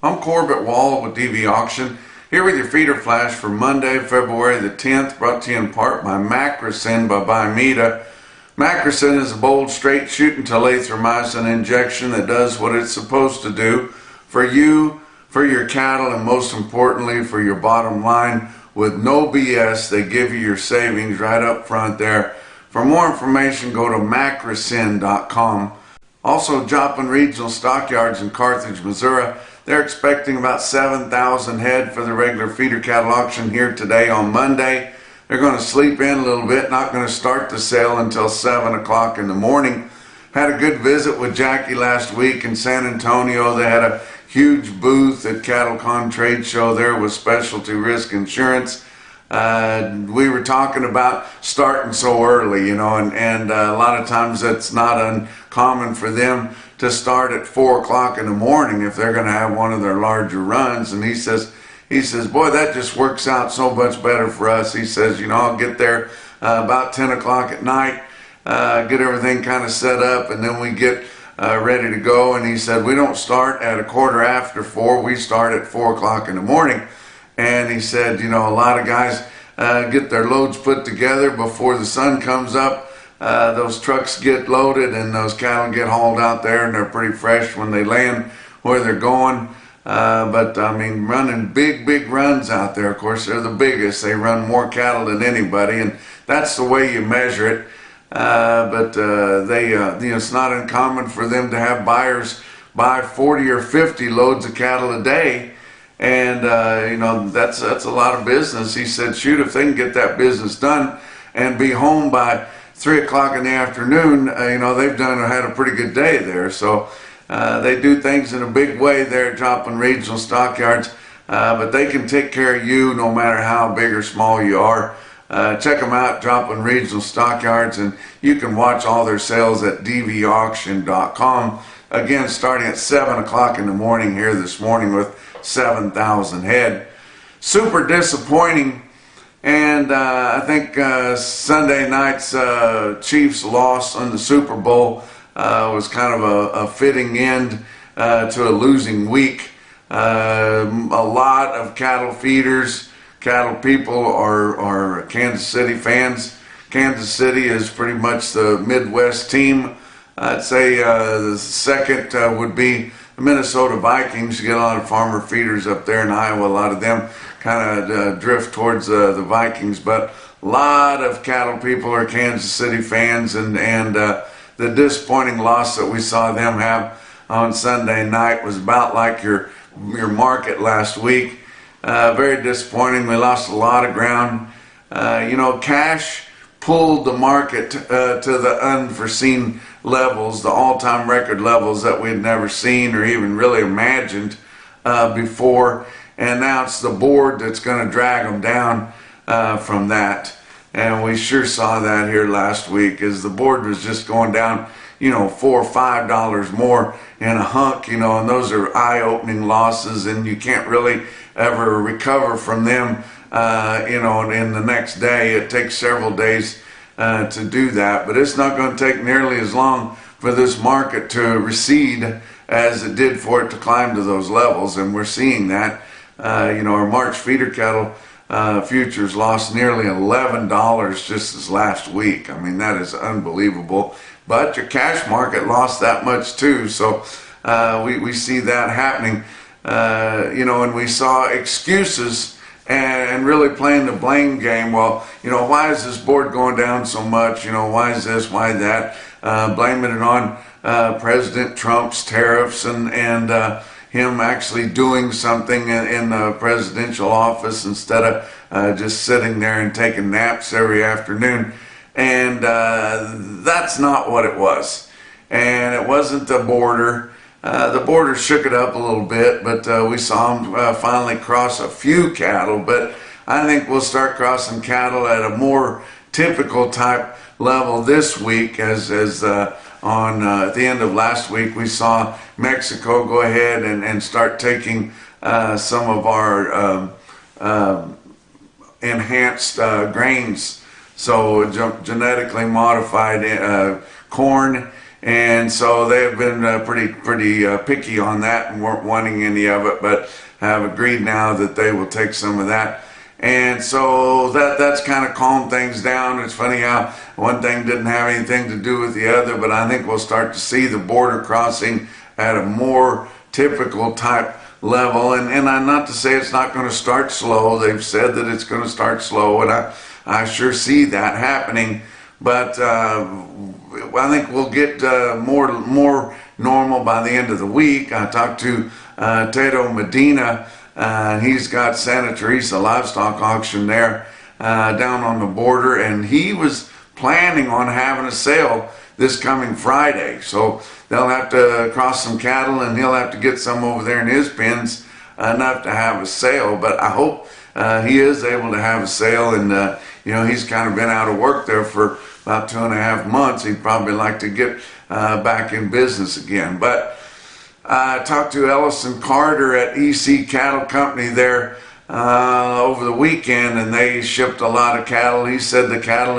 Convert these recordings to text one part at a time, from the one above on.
I'm Corbett Wall with DVAuction, here with your feeder flash for Monday, February the 10th, brought to you in part by Macrocin by Bimeda. Macrocin is a bold, straight shooting telithromycin injection that does what it's supposed to do for you, for your cattle, and most importantly for your bottom line. With no BS, they give you your savings right up front there. For more information, go to macrocin.com. Also, Joplin Regional Stockyards in Carthage, Missouri. They're expecting about 7,000 head for the regular feeder cattle auction here today on Monday. They're going to sleep in a little bit, not going to start the sale until 7 o'clock in the morning. Had a good visit with Jackie last week in San Antonio. They had a huge booth at CattleCon trade show there with specialty risk insurance. We were talking about starting so early, you know, and a lot of times it's not uncommon for them to start at 4 o'clock in the morning if they're going to have one of their larger runs. And he says, boy, that just works out so much better for us. He says, you know, I'll get there about 10 o'clock at night, get everything kind of set up, and then we get ready to go. And he said, we don't start at 4:15, we start at 4 o'clock in the morning. And he said, you know, a lot of guys get their loads put together before the sun comes up. Those trucks get loaded and those cattle get hauled out there, and they're pretty fresh when they land where they're going. But I mean, running big runs out there, of course, they're the biggest. They run more cattle than anybody, and that's the way you measure it. But you know, it's not uncommon for them to have buyers buy 40 or 50 loads of cattle a day. And you know, that's a lot of business. He said, shoot, if they can get that business done and be home by 3 o'clock in the afternoon, you know, they've had a pretty good day there. So they do things in a big way there at Joplin Regional Stockyards, but they can take care of you no matter how big or small you are. Check them out, Joplin Regional Stockyards, and you can watch all their sales at DVAuction.com. Again, starting at 7 o'clock in the morning here this morning with 7,000 head. Super disappointing. And I think Sunday night's Chiefs loss in the Super Bowl was kind of a fitting end to a losing week. A lot of cattle feeders, cattle people are Kansas City fans. Kansas City is pretty much the Midwest team. I'd say the second would be the Minnesota Vikings. You get a lot of farmer feeders up there in Iowa. A lot of them kind of drift towards the Vikings, but a lot of cattle people are Kansas City fans, and the disappointing loss that we saw them have on Sunday night was about like your market last week. Very disappointing. We lost a lot of ground. You know, cash pulled the market to the unforeseen levels, the all-time record levels that we had never seen or even really imagined before. And now it's the board that's going to drag them down from that. And we sure saw that here last week as the board was just going down, you know, $4 or $5 more in a hunk, you know, and those are eye-opening losses, and you can't really ever recover from them, you know, in the next day. It takes several days to do that, but it's not going to take nearly as long for this market to recede as it did for it to climb to those levels, and we're seeing that. You know, our March feeder cattle futures lost nearly $11 just this last week. I mean, that is unbelievable. But your cash market lost that much too. So we see that happening. You know, and we saw excuses and really playing the blame game. Well, you know, why is this board going down so much? You know, why is this, why that? Blaming it on President Trump's tariffs and him actually doing something in the presidential office instead of just sitting there and taking naps every afternoon. And that's not what it was. And it wasn't the border. The border shook it up a little bit, but we saw them finally cross a few cattle. But I think we'll start crossing cattle at a more typical type level this week, as at the end of last week we saw Mexico go ahead and start taking some of our enhanced grains, so genetically modified corn And so they've been pretty picky on that and weren't wanting any of it, but have agreed now that they will take some of that. And so that's kind of calmed things down. It's funny how one thing didn't have anything to do with the other, but I think we'll start to see the border crossing at a more typical type level. And I'm not to say it's not going to start slow. They've said that it's going to start slow, and I sure see that happening. But I think we'll get more normal by the end of the week. I talked to Tato Medina. He's got Santa Teresa livestock auction there down on the border, and he was planning on having a sale this coming Friday. So they'll have to cross some cattle, and he'll have to get some over there in his pens enough to have a sale. But I hope he is able to have a sale, and he's kind of been out of work there for about 2.5 months. He'd probably like to get back in business again. But I talked to Ellison Carter at EC Cattle Company there over the weekend, and they shipped a lot of cattle. He said the cattle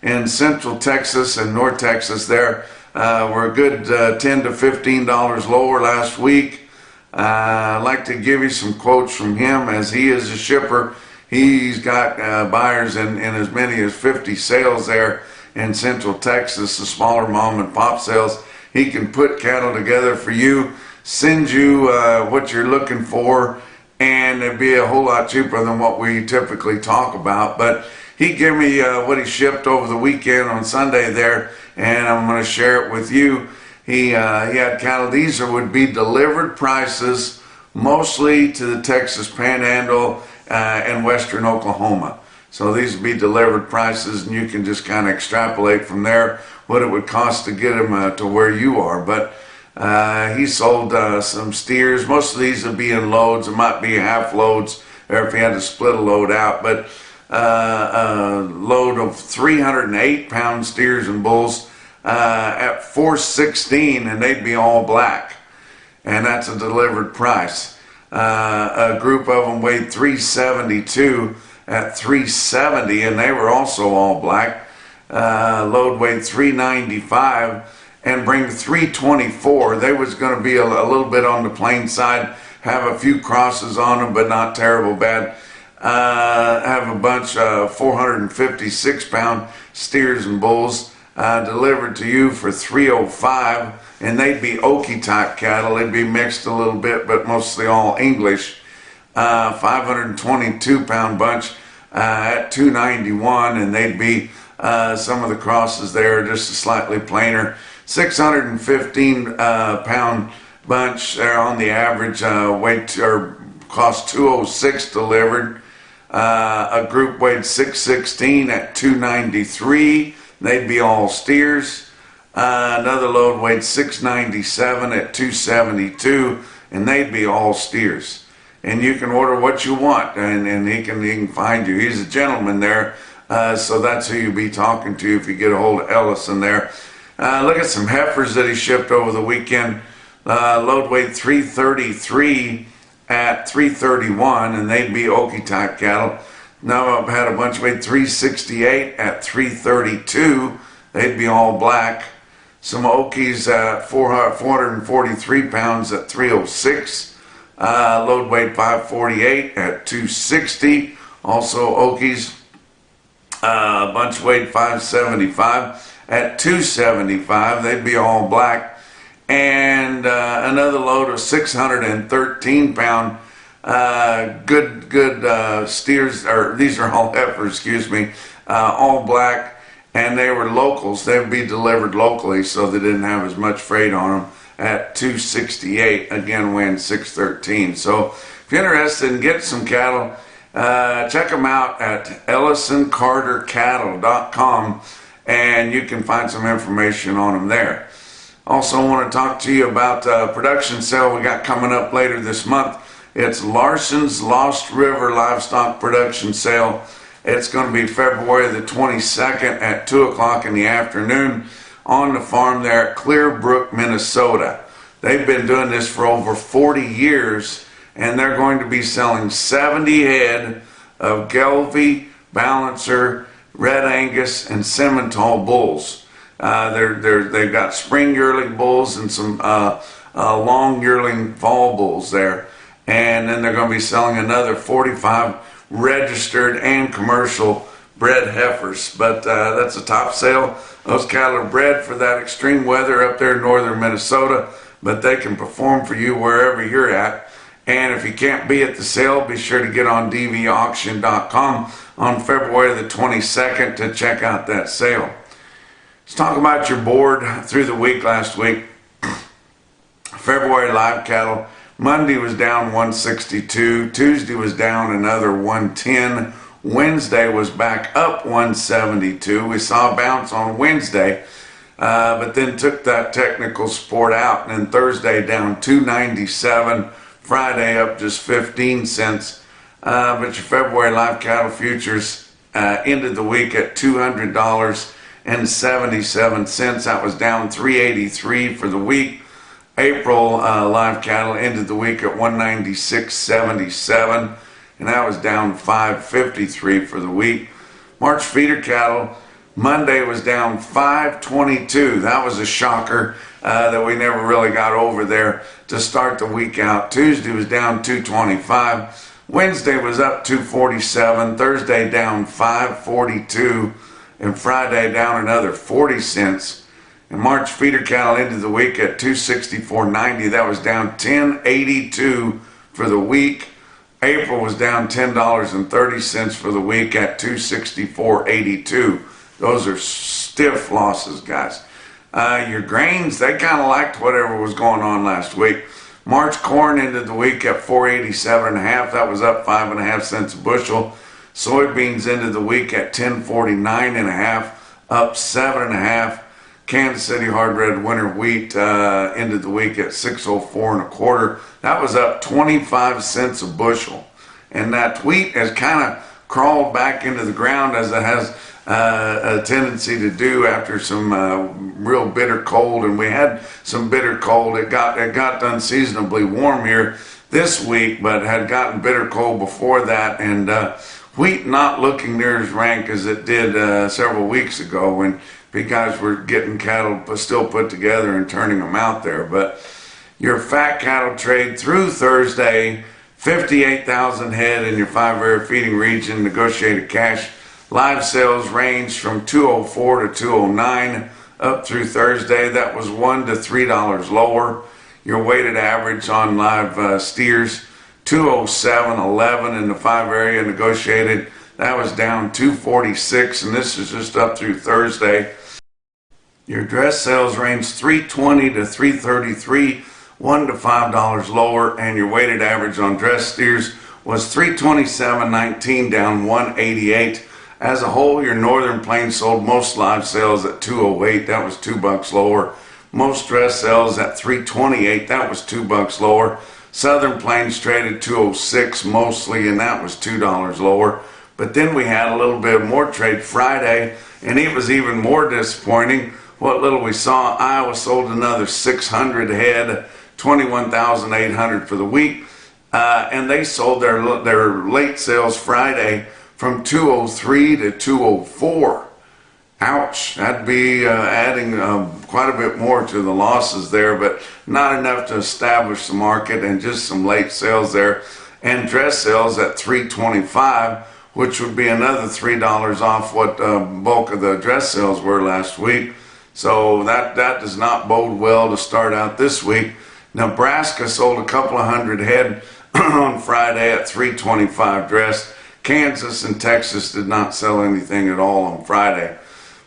in Central Texas and North Texas there were a good $10 to $15 lower last week. I'd like to give you some quotes from him, as he is a shipper. He's got buyers in as many as 50 sales there in Central Texas, the smaller mom and pop sales. He can put cattle together for you, send you what you're looking for, and it'd be a whole lot cheaper than what we typically talk about. But he gave me what he shipped over the weekend on Sunday there, and I'm going to share it with you. He had cattle. These would be delivered prices mostly to the Texas Panhandle and western Oklahoma. So these would be delivered prices, and you can just kind of extrapolate from there what it would cost to get them to where you are. But he sold some steers. Most of these would be in loads. It might be half loads, or if he had to split a load out. But a load of 308-pound steers and bulls at $416, and they'd be all black. And that's a delivered price. A group of them weighed 372 at $370, and they were also all black. Load weighed 395 and bring 324. They was going to be a little bit on the plain side, have a few crosses on them, but not terrible bad. Have a bunch of 456-pound steers and bulls delivered to you for $305, and they'd be Okie type cattle. They'd be mixed a little bit, but mostly all English. 522-pound bunch at $291, and they'd be some of the crosses there just slightly plainer. 615-pound bunch there on the average weight or cost $206 delivered. A group weighed 616 at $293. They'd be all steers. Another load weighed 697 at $272, and they'd be all steers. And you can order what you want, and he can find you. He's a gentleman there, so that's who you'll be talking to if you get a hold of Ellison there. Look at some heifers that he shipped over the weekend. Load weight 333 at $331, and they'd be Okie type cattle. Now I've had a bunch weighed 368 at $332. They'd be all black. Some Okies at 443 pounds at $306. Load weight 548 at $260. Also Okies. Bunch weighed 575 at $275. They'd be all black. And another load of 613 pound good steers, or these are all heifers, excuse me, all black, and they were locals. They would be delivered locally, so they didn't have as much freight on them at $268, again weighing 613. So if you're interested in getting some cattle, check them out at EllisonCarterCattle.com, and you can find some information on them there. Also want to talk to you about a production sale we got coming up later this month. It's Larson's Lost River Livestock Production Sale. It's going to be February the 22nd at 2 o'clock in the afternoon on the farm there at Clearbrook, Minnesota. They've been doing this for over 40 years, and they're going to be selling 70 head of Gelbvieh, Balancer, Red Angus, and Simmental bulls. They've got spring yearling bulls and some long yearling fall bulls there. And then they're going to be selling another 45 registered and commercial bred heifers. But that's a top sale. Those cattle are bred for that extreme weather up there in northern Minnesota, but they can perform for you wherever you're at. And if you can't be at the sale, be sure to get on DVAuction.com on February the 22nd to check out that sale. Let's talk about your board through the week last week. February live cattle, Monday was down 162, Tuesday was down another 110, Wednesday was back up 172. We saw a bounce on Wednesday, but then took that technical support out, and then Thursday down 297, Friday up just 15 cents. But your February live cattle futures ended the week at $200.77. That was down 383 for the week. April live cattle ended the week at 196.77, and that was down 553 for the week. March feeder cattle, Monday was down 522. That was a shocker that we never really got over there to start the week out. Tuesday was down 225. Wednesday was up 247. Thursday down 542, and Friday down another 40 cents. And March feeder cattle ended the week at 264.90. That was down 10.82 for the week. April was down $10.30 for the week at 264.82. Those are stiff losses, guys. Your grains, they kind of liked whatever was going on last week. March corn ended the week at 487.5. That was up 5.5 cents a bushel. Soybeans ended the week at 1049.5, up 7.5. Kansas City hard red winter wheat ended the week at 604.25. That was up 25 cents a bushel. And that wheat has kind of crawled back into the ground, as it has a tendency to do after some real bitter cold. And we had some bitter cold. It got unseasonably warm here this week, but had gotten bitter cold before that. And wheat not looking near as rank as it did several weeks ago when guys were getting cattle still put together and turning them out there. But your fat cattle trade through Thursday, 58,000 head in your 5-area feeding region, negotiated cash. Live sales ranged from 204 to 209 up through Thursday. That was $1 to $3 lower. Your weighted average on live steers, 207.11 in the 5-area negotiated. That was down 246, and this is just up through Thursday. Your dress sales range 320 to 333, $1 to $5 lower, and your weighted average on dress steers was 327.19, down 188. As a whole, your Northern Plains sold most live sales at 208. That was $2 lower. Most dress sales at 328. That was $2 lower. Southern Plains traded 206 mostly, and that was $2 lower. But then we had a little bit more trade Friday, and it was even more disappointing. What little we saw, Iowa sold another 600 head, 21,800 for the week, and they sold their late sales Friday from 203 to 204. Ouch, that'd be adding quite a bit more to the losses there, but not enough to establish the market, and just some late sales there. And dress sales at 325, which would be another $3 off what bulk of the dress sales were last week. So that does not bode well to start out this week. Nebraska sold a couple of hundred head on Friday at 325 dress. Kansas and Texas did not sell anything at all on Friday.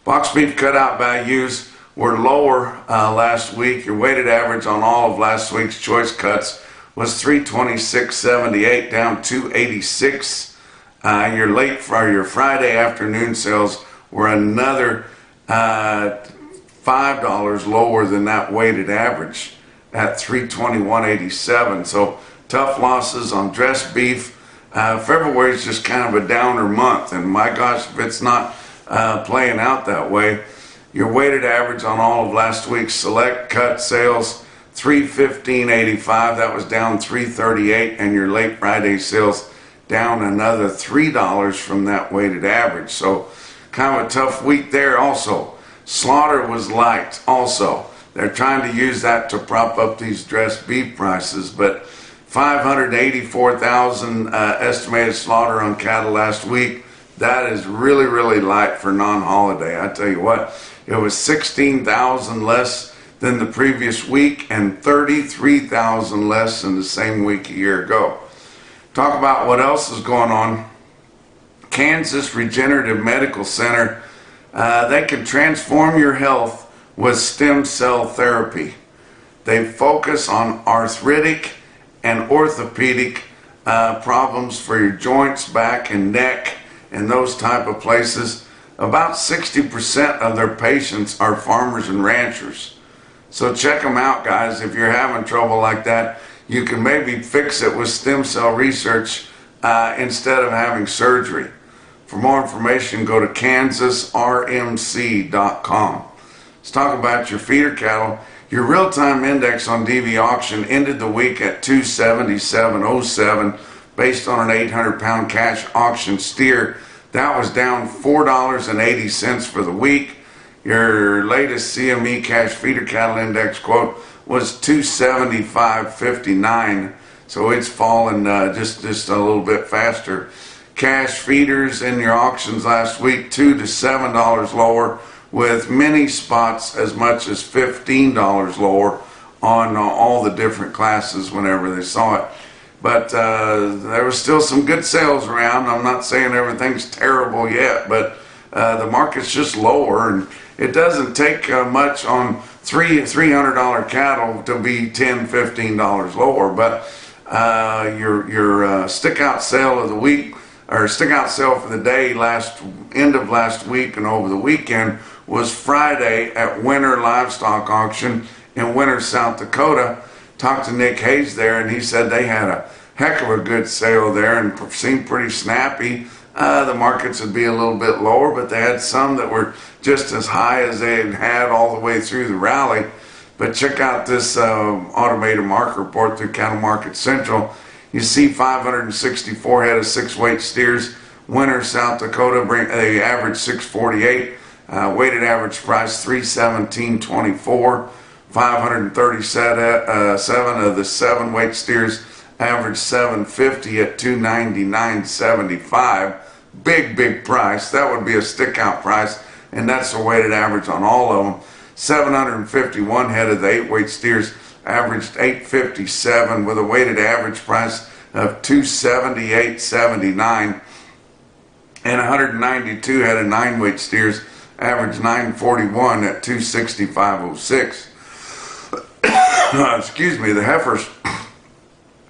Box beef cutout values were lower last week. Your weighted average on all of last week's choice cuts was 326.78, down 286. Your Friday afternoon sales were another $5 lower than that weighted average at 321.87. So tough losses on dress beef. February is just kind of a downer month, and my gosh, if it's not playing out that way. Your weighted average on all of last week's select cut sales, 315.85. That was down 338, and your late Friday sales down another $3 from that weighted average. So kind of a tough week there also. Slaughter was light also. They're trying to use that to prop up these dressed beef prices, but 584,000 estimated slaughter on cattle last week. That is really, really light for non-holiday. I tell you what, it was 16,000 less than the previous week and 33,000 less than the same week a year ago. Talk about what else is going on. Kansas Regenerative Medical Center, they can transform your health with stem cell therapy. They focus on arthritic and orthopedic problems for your joints, back and neck, and those type of places. About 60% of their patients are farmers and ranchers. So check them out, guys. If you're having trouble like that, you can maybe fix it with stem cell research instead of having surgery. For more information, go to kansasrmc.com. Let's talk about your feeder cattle. Your real-time index on DVAuction ended the week at 277.07 based on an 800-pound cash auction steer. That was down $4.80 for the week. Your latest CME cash feeder cattle index quote was 275.59, so it's fallen just a little bit faster. Cash feeders in your auctions last week, $2 to $7 lower, with many spots as much as $15 lower on all the different classes whenever they saw it. But there was still some good sales around. I'm not saying everything's terrible yet, but the market's just lower, and it doesn't take much on $300 cattle to be $10, $15 lower. But your stick-out sale of the week, or stick-out sale for the day end of last week and over the weekend, was Friday at Winter Livestock Auction in Winter, South Dakota. Talked to Nick Hayes there, and he said they had a heck of a good sale there and seemed pretty snappy. The markets would be a little bit lower, but they had some that were just as high as they had all the way through the rally. But check out this automated market report through Cattle Market Central. You see 564 head of 6-weight steers. Winter, South Dakota, they average 648. Weighted average price $317.24. 537 of the 7-weight steers average $750 at $299.75. Big price. That would be a stick out price, and that's the weighted average on all of them. 751 head of the 8-weight steers averaged $857 with a weighted average price of $278.79, and 192 head of 9-weight steers averaged $941 at $265.06. Excuse me. The heifers,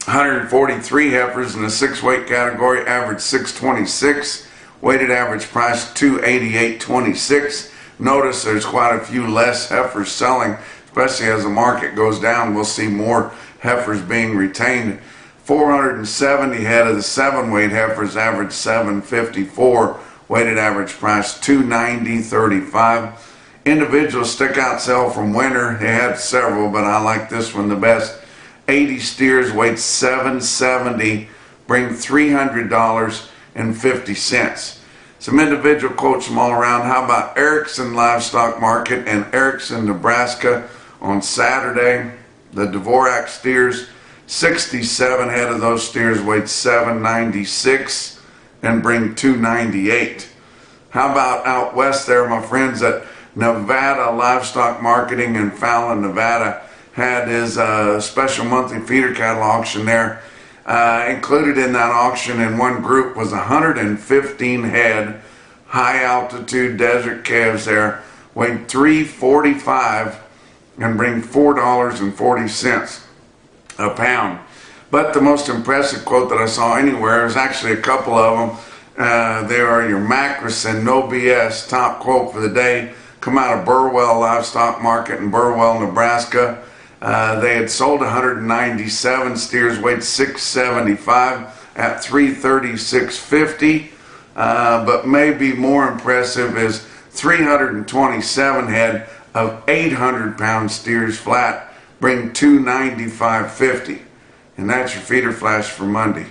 143 heifers in the 6-weight category averaged $626, weighted average price $288.26. Notice there's quite a few less heifers selling, especially as the market goes down. We'll see more heifers being retained. 470 head of the 7-weight heifers averaged $754, weighted average price $290.35. Individual stick-out sale from Winter, they had several, but I like this one the best. 80 steers weighed $770, bring $300.50. Some individual quotes from all around. How about Erickson Livestock Market in Erickson, Nebraska on Saturday? The Dvorak steers, 67 head of those steers weighed $796 and bring $298. How about out west there, my friends, at Nevada Livestock Marketing in Fallon, Nevada, had his special monthly feeder cattle auction there. Included in that auction in one group was 115 head high altitude desert calves there, weighed $345 and bring $4.40 a pound. But the most impressive quote that I saw anywhere is actually a couple of them. There are your Macrison No BS top quote for the day, come out of Burwell Livestock Market in Burwell, Nebraska. They had sold 197 steers, weighed 675 at $336.50. But maybe more impressive is 327 head of 800-pound steers flat, bring $295.50. And that's your feeder flash for Monday.